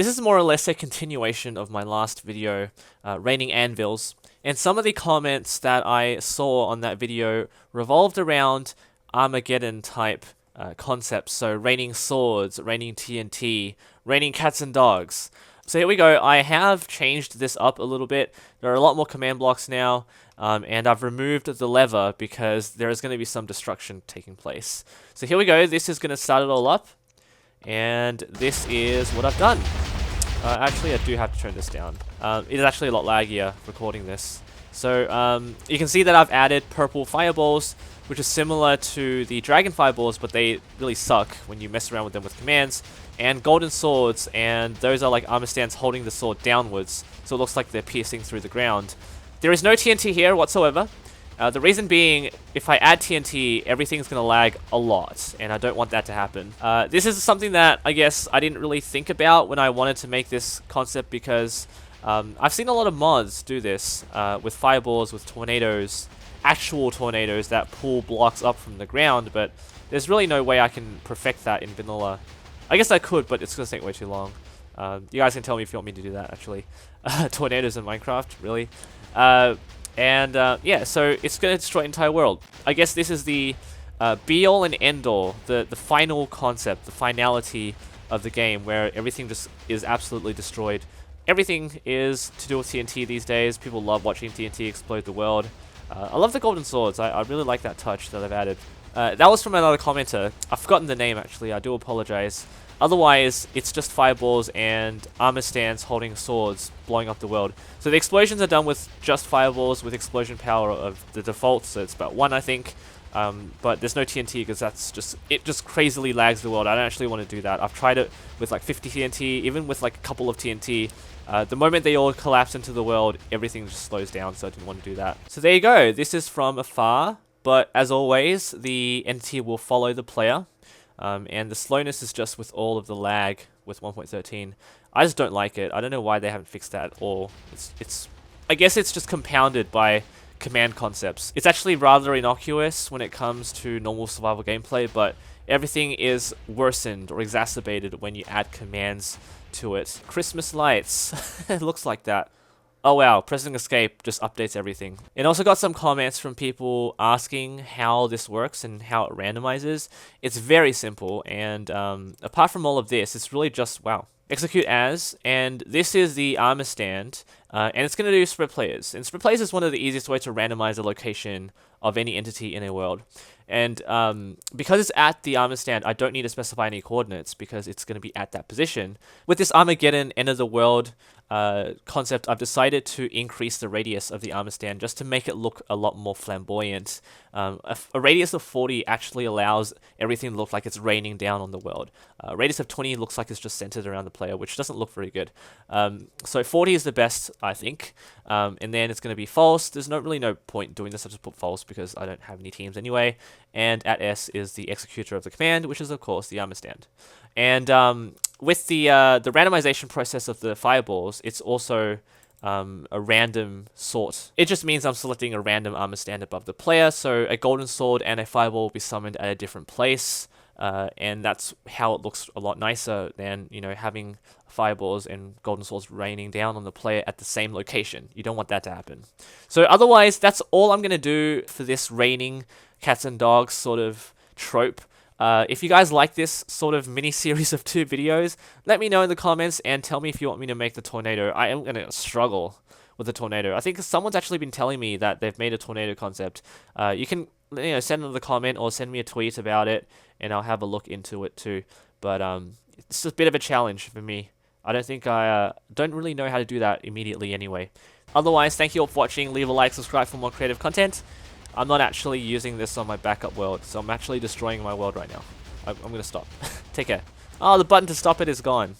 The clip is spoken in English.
This is more or less a continuation of my last video, raining anvils, and some of the comments that I saw on that video revolved around Armageddon type concepts, so raining swords, raining TNT, raining cats and dogs. So here we go. I have changed this up a little bit. There are a lot more command blocks now, and I've removed the lever because there is going to be some destruction taking place. So here we go. This is going to start it all up, and this is what I've done. Actually, I do have to turn this down. It is actually a lot laggier recording this. So you can see that I've added purple fireballs, which is similar to the dragon fireballs, but they really suck when you mess around with them with commands. And golden swords, and those are like armor stands holding the sword downwards, so it looks like they're piercing through the ground. There is no TNT here whatsoever. The reason being, if I add TNT, everything's going to lag a lot, and I don't want that to happen. This is something that I guess I didn't really think about when I wanted to make this concept, because I've seen a lot of mods do this with fireballs, with tornadoes, actual tornadoes that pull blocks up from the ground, but there's really no way I can perfect that in vanilla. I guess I could, but it's going to take way too long. You guys can tell me if you want me to do that, actually. Tornadoes in Minecraft, really? Yeah, so it's going to destroy the entire world. I guess this is the be-all and end-all, the final concept, the finality of the game, where everything just is absolutely destroyed. Everything is to do with TNT these days. People love watching TNT explode the world. I love the golden swords. I really like that touch that I've added. That was from another commenter. I've forgotten the name, actually. I do apologize. Otherwise, it's just fireballs and armor stands holding swords blowing up the world. So the explosions are done with just fireballs with explosion power of the default, so it's about 1, I think. But there's no TNT because it just crazily lags the world. I don't actually want to do that. I've tried it with like 50 TNT, even with like a couple of TNT. The moment they all collapse into the world, everything just slows down, so I didn't want to do that. So there you go. This is from afar, but as always, the entity will follow the player. And the slowness is just with all of the lag with 1.13. I just don't like it. I don't know why they haven't fixed that at all. I guess it's just compounded by command concepts. It's actually rather innocuous when it comes to normal survival gameplay, but everything is worsened or exacerbated when you add commands to it. Christmas lights. It looks like that. Oh wow, pressing escape just updates everything. It also got some comments from people asking how this works and how it randomizes. It's very simple, and apart from all of this, it's really just, wow. Execute as, and this is the armor stand, and it's going to do spread players. And spread players is one of the easiest ways to randomize the location of any entity in a world. And because it's at the armor stand, I don't need to specify any coordinates because it's going to be at that position. With this Armageddon end of the world concept, I've decided to increase the radius of the armor stand just to make it look a lot more flamboyant. A radius of 40 actually allows everything to look like it's raining down on the world. A radius of 20 looks like it's just centered around the player, which doesn't look very good. So 40 is the best, I think. And then it's going to be false. There's really no point doing this. I just put false because I don't have any teams anyway. And at S is the executor of the command, which is of course the armor stand. And with the randomization process of the fireballs, it's also a random sort. It just means I'm selecting a random armor stand above the player, so a golden sword and a fireball will be summoned at a different place, and that's how it looks a lot nicer than, you know, having fireballs and golden swords raining down on the player at the same location. You don't want that to happen. So otherwise, that's all I'm going to do for this raining cats and dogs sort of trope. If you guys like this sort of mini-series of 2 videos, let me know in the comments and tell me if you want me to make the tornado. I am going to struggle with the tornado. I think someone's actually been telling me that they've made a tornado concept. You can send another comment or send me a tweet about it, and I'll have a look into it too. But it's a bit of a challenge for me. I don't think I don't really know how to do that immediately anyway. Otherwise, thank you all for watching. Leave a like, subscribe for more creative content. I'm not actually using this on my backup world, so I'm actually destroying my world right now. I'm going to stop. Take care. Oh, the button to stop it is gone.